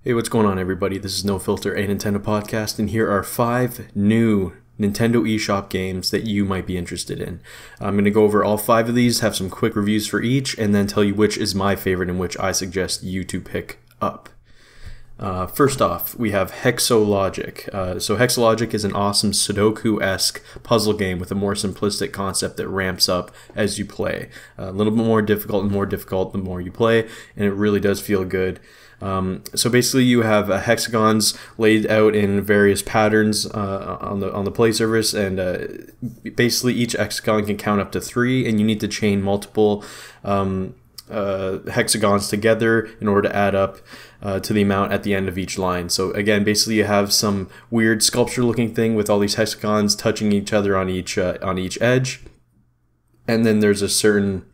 Hey, what's going on, everybody? This is No Filter, a Nintendo podcast, and here are 5 new Nintendo eShop games that you might be interested in. I'm going to go over all 5 of these, have some quick reviews for each, and then tell you which is my favorite and which I suggest you to pick up. First off, we have Hexologic. So Hexologic is an awesome Sudoku-esque puzzle game with a more simplistic concept that ramps up as you play. A little bit more difficult and more difficult the more you play, and it really does feel good. So basically you have hexagons laid out in various patterns on the play surface, and basically each hexagon can count up to 3, and you need to chain multiple hexagons together in order to add up to the amount at the end of each line. So again, basically you have some weird sculpture looking thing with all these hexagons touching each other on each edge, and then there's a certain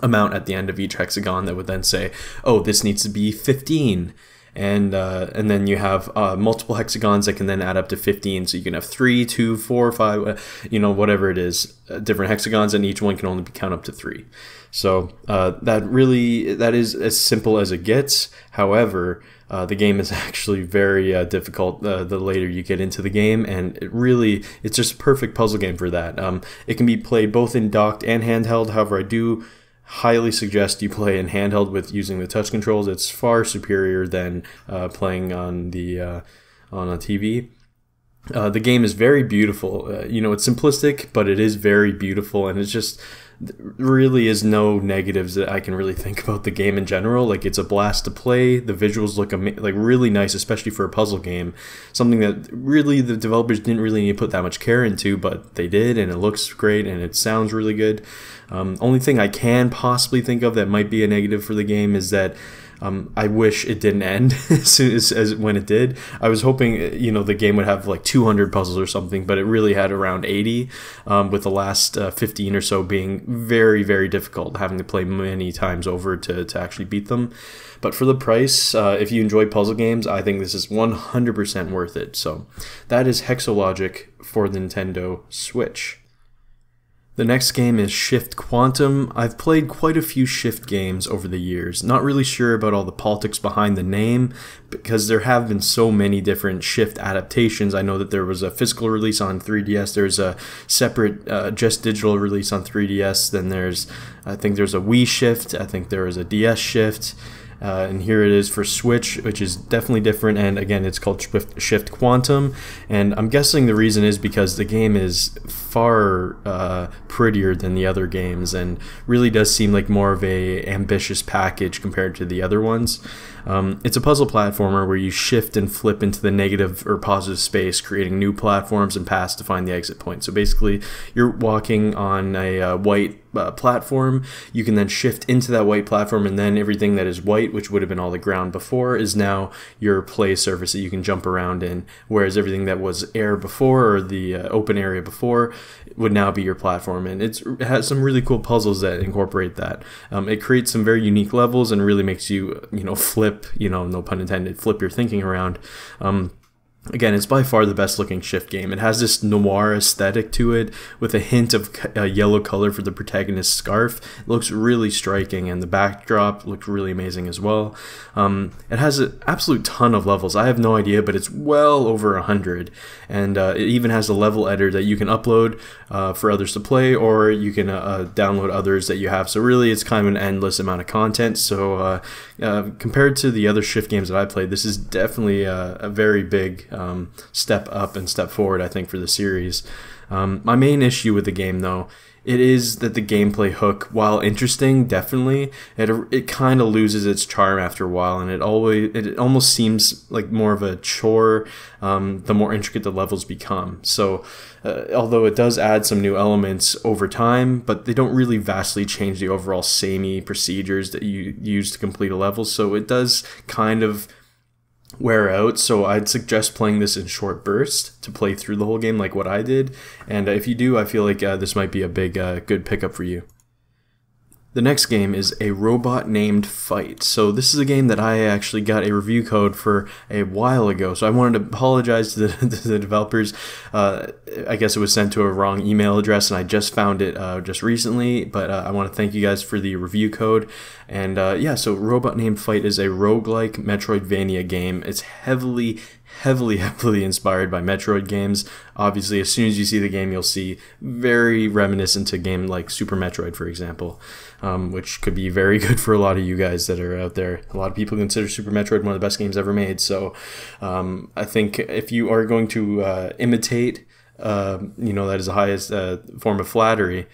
amount at the end of each hexagon that would then say, oh, this needs to be 15, and then you have multiple hexagons that can then add up to 15. So you can have 3, 2, 4, 5, whatever it is, different hexagons, and each one can only count up to 3. So that is as simple as it gets. However, the game is actually very difficult the later you get into the game, and it's just a perfect puzzle game for that. It can be played both in docked and handheld. However, I do highly suggest you play in handheld with using the touch controls. It's far superior than playing on a TV. The game is very beautiful. It's simplistic, but it is very beautiful, and it's just really is no negatives that I can really think about the game in general. Like, it's a blast to play. The visuals look like really nice, especially for a puzzle game. Something that really the developers didn't really need to put that much care into, but they did, and it looks great, and it sounds really good. Only thing I can possibly think of that might be a negative for the game is that I wish it didn't end as soon as when it did. I was hoping, the game would have like 200 puzzles or something, but it really had around 80, with the last 15 or so being very, very difficult, having to play many times over to actually beat them. But for the price, if you enjoy puzzle games, I think this is 100% worth it. So that is Hexologic for the Nintendo Switch. The next game is Shift Quantum. I've played quite a few Shift games over the years. Not really sure about all the politics behind the name, because there have been so many different Shift adaptations. I know that there was a physical release on 3DS. There's a separate just digital release on 3DS. Then I think there's a Wii Shift. I think there is a DS Shift. And here it is for Switch, which is definitely different, and again, it's called Shift Quantum, and I'm guessing the reason is because the game is far prettier than the other games, and really does seem like more of a ambitious package compared to the other ones. It's a puzzle platformer where you shift and flip into the negative or positive space, creating new platforms and paths to find the exit point. So basically, you're walking on a white platform. You can then shift into that white platform, and then everything that is white, which would have been all the ground before, is now your play surface that you can jump around in, whereas everything that was air before, or the open area before, would now be your platform. And it has some really cool puzzles that incorporate that. It creates some very unique levels and really makes you flip, no pun intended, flip your thinking around. Again, it's by far the best looking Shift game. It has this noir aesthetic to it with a hint of yellow color for the protagonist's scarf. It looks really striking, and the backdrop looks really amazing as well. It has an absolute ton of levels. I have no idea, but it's well over 100. And it even has a level editor that you can upload for others to play, or you can download others that you have. So really, it's kind of an endless amount of content. So compared to the other Shift games that I played, this is definitely a very big step up and step forward, I think, for the series. My main issue with the game, though, it is that the gameplay hook, while interesting, definitely, it kind of loses its charm after a while, and it almost seems like more of a chore the more intricate the levels become. So although it does add some new elements over time, but they don't really vastly change the overall samey procedures that you use to complete a level, so it does kind of wear out. So I'd suggest playing this in short bursts to play through the whole game like what I did, and if you do, I feel like this might be a big good pickup for you. The next game is A Robot Named Fight. So this is a game that I actually got a review code for a while ago. So I wanted to apologize to the developers. I guess it was sent to a wrong email address, and I just found it just recently. But I want to thank you guys for the review code. And yeah, so Robot Named Fight is a roguelike Metroidvania game. It's heavily inspired by Metroid games. Obviously, as soon as you see the game, you'll see very reminiscent to a game like Super Metroid, for example, which could be very good for a lot of you guys that are out there. A lot of people consider Super Metroid one of the best games ever made. So I think if you are going to imitate, that is the highest form of flattery.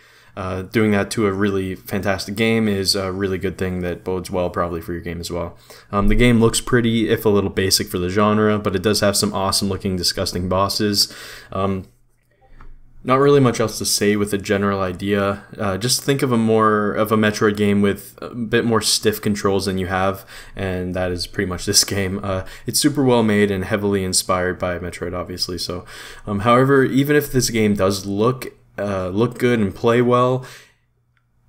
Doing that to a really fantastic game is a really good thing that bodes well probably for your game as well. The game looks pretty, if a little basic for the genre, but it does have some awesome looking disgusting bosses. Not really much else to say with the general idea. Just think of a Metroid game with a bit more stiff controls than you have, and that is pretty much this game. It's super well made and heavily inspired by Metroid, obviously. So, however, even if this game does look good and play well,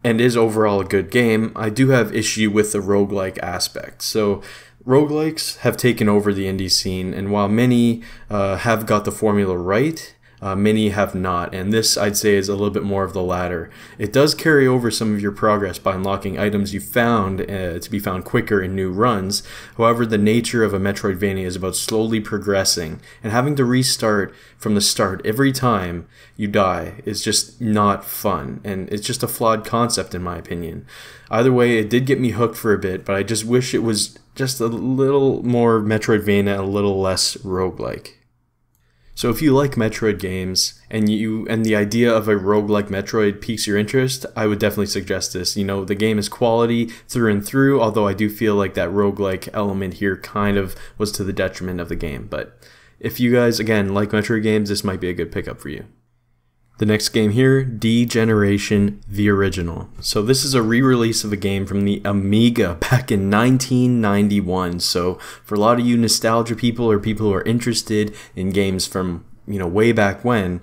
and is overall a good game, I do have issue with the roguelike aspect. So roguelikes have taken over the indie scene, and while many have got the formula right, many have not, and this I'd say is a little bit more of the latter. It does carry over some of your progress by unlocking items you found to be found quicker in new runs. However, the nature of a Metroidvania is about slowly progressing, and having to restart from the start every time you die is just not fun, and it's just a flawed concept in my opinion. Either way, it did get me hooked for a bit, but I just wish it was just a little more Metroidvania, a little less roguelike. So if you like Metroid games and the idea of a roguelike Metroid piques your interest, I would definitely suggest this. The game is quality through and through, although I do feel like that roguelike element here kind of was to the detriment of the game. But if you guys, again, like Metroid games, this might be a good pickup for you. The next game here, D-Generation The Original. So this is a re-release of a game from the Amiga back in 1991. So for a lot of you nostalgia people or people who are interested in games from, way back when,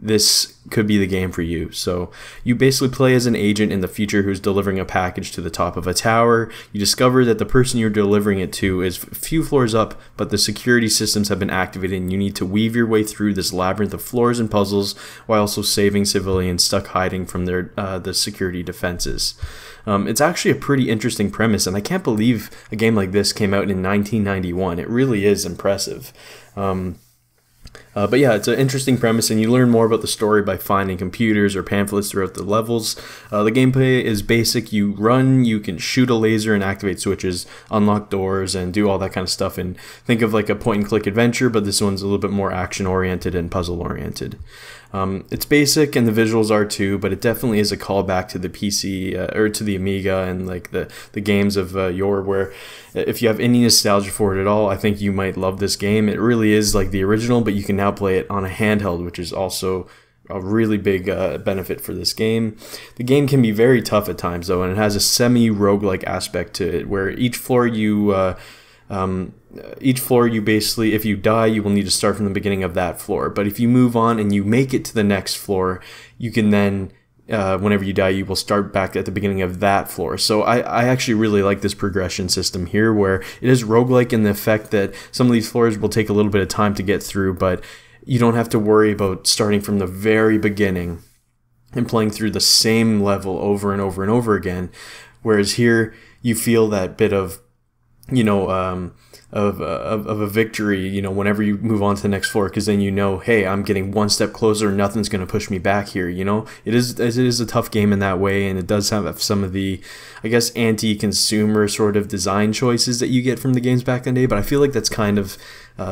this could be the game for you. So you basically play as an agent in the future who's delivering a package to the top of a tower. You discover that the person you're delivering it to is a few floors up, but the security systems have been activated and you need to weave your way through this labyrinth of floors and puzzles while also saving civilians stuck hiding from the security defenses. It's actually a pretty interesting premise, and I can't believe a game like this came out in 1991. It really is impressive. But yeah, it's an interesting premise, and you learn more about the story by finding computers or pamphlets throughout the levels. The gameplay is basic. You run, you can shoot a laser and activate switches, unlock doors, and do all that kind of stuff. And think of like a point-and-click adventure, but this one's a little bit more action-oriented and puzzle-oriented. It's basic, and the visuals are too, but it definitely is a callback to the PC or to the Amiga and like the games of yore. Where if you have any nostalgia for it at all, I think you might love this game. It really is like the original, but you can now play it on a handheld, which is also a really big benefit for this game. The game can be very tough at times though, and it has a semi-roguelike aspect to it, where each floor you basically, if you die, you will need to start from the beginning of that floor. But if you move on and you make it to the next floor, you can then, whenever you die, you will start back at the beginning of that floor. So I actually really like this progression system here, where it is roguelike in the effect that some of these floors will take a little bit of time to get through, but you don't have to worry about starting from the very beginning and playing through the same level over and over and over again. Whereas here, you feel that bit of, of a victory, whenever you move on to the next floor, because then hey, I'm getting one step closer, nothing's going to push me back here. It is a tough game in that way, and it does have some of the, I guess, anti-consumer sort of design choices that you get from the games back in the day, but I feel like that's kind of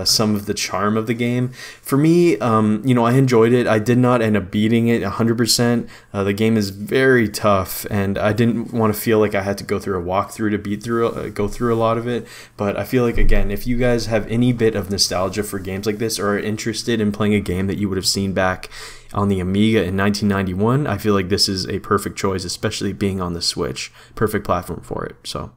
some of the charm of the game. For me, I enjoyed it. I did not end up beating it 100%. The game is very tough, and I didn't want to feel like I had to go through a walkthrough to go through a lot of it. But I feel like, again, if you guys have any bit of nostalgia for games like this, or are interested in playing a game that you would have seen back on the Amiga in 1991, I feel like this is a perfect choice, especially being on the Switch. Perfect platform for it. So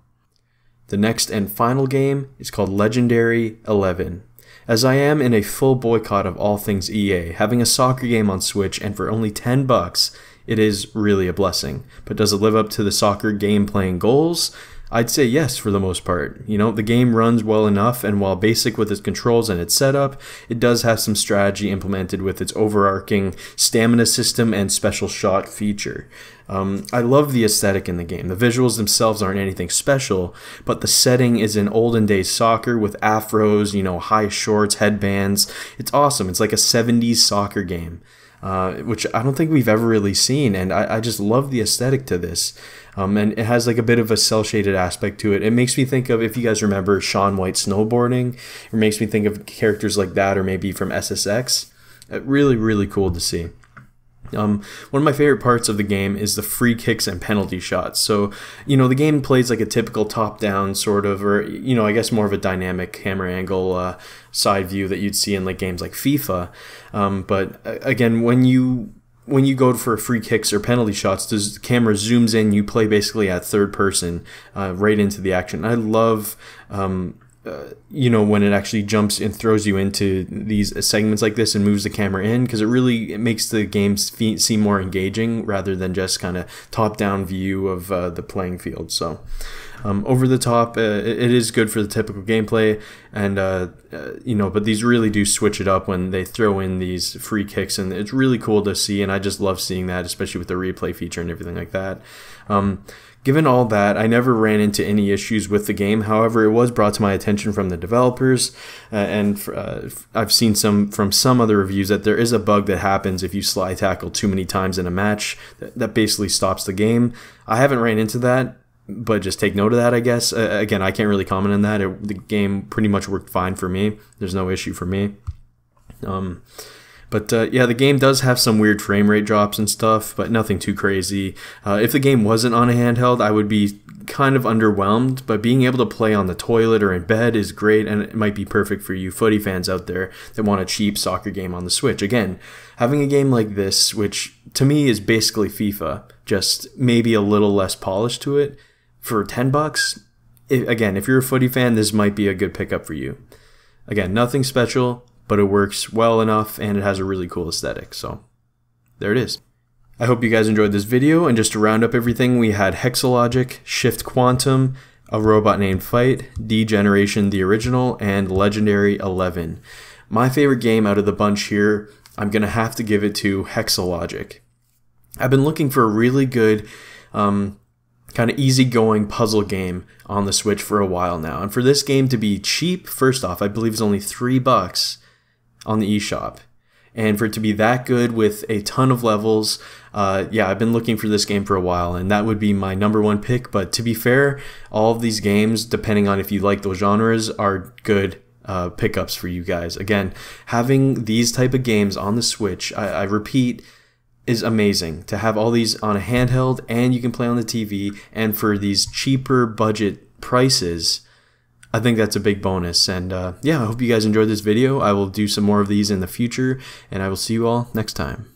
the next and final game is called Legendary 11. As I am in a full boycott of all things EA, having a soccer game on Switch and for only $10, it is really a blessing. But does it live up to the soccer game playing goals? I'd say yes for the most part. You know, the game runs well enough, and while basic with its controls and its setup, it does have some strategy implemented with its overarching stamina system and special shot feature. I love the aesthetic in the game. The visuals themselves aren't anything special, but the setting is in olden days soccer with afros, you know, high shorts, headbands. It's awesome. It's like a 70s soccer game. Which I don't think we've ever really seen, and I just love the aesthetic to this. And it has like a bit of a cel-shaded aspect to it. It makes me think of, if you guys remember Shaun White snowboarding, it makes me think of characters like that, or maybe from SSX. Really, really cool to see. One of my favorite parts of the game is the free kicks and penalty shots. So, you know, the game plays like a typical top-down sort of, or, you know, I guess more of a dynamic camera angle side view that you'd see in like games like FIFA. But again, when you go for free kicks or penalty shots, the camera zooms in, you play basically at third person right into the action. I love you know, when it actually jumps and throws you into these segments like this and moves the camera in, because it makes the game seem more engaging rather than just kind of top-down view of the playing field. So over the top, it is good for the typical gameplay, and you know, but these really do switch it up when they throw in these free kicks, and it's really cool to see, and I just love seeing that, especially with the replay feature and everything like that. Given all that, I never ran into any issues with the game. However, it was brought to my attention from the developers, and I've seen from some other reviews that there is a bug that happens if you slide tackle too many times in a match that basically stops the game. I haven't ran into that, but just take note of that, I guess. Again, I can't really comment on that. The game pretty much worked fine for me. There's no issue for me. But yeah, the game does have some weird frame rate drops and stuff, but nothing too crazy. If the game wasn't on a handheld, I would be kind of underwhelmed, but being able to play on the toilet or in bed is great, and it might be perfect for you footy fans out there that want a cheap soccer game on the Switch. Again, having a game like this, which to me is basically FIFA, just maybe a little less polished to it, for $10, again, if you're a footy fan, this might be a good pickup for you. Again, nothing special, but it works well enough, and it has a really cool aesthetic. So there it is. I hope you guys enjoyed this video, and just to round up everything, we had Hexologic, Shift Quantum, A Robot Named Fight, D-Generation the Original, and Legendary 11. My favorite game out of the bunch here, I'm going to have to give it to Hexologic. I've been looking for a really good kind of easygoing puzzle game on the Switch for a while now, and for this game to be cheap, first off, I believe it's only $3 on the eShop, and for it to be that good with a ton of levels, yeah, I've been looking for this game for a while, and that would be my #1 pick. But to be fair, all of these games, depending on if you like those genres, are good pickups for you guys. Again, having these type of games on the Switch, I repeat, is amazing. To have all these on a handheld, and you can play on the TV, and for these cheaper budget prices, I think that's a big bonus. And yeah, I hope you guys enjoyed this video. I will do some more of these in the future, and I will see you all next time.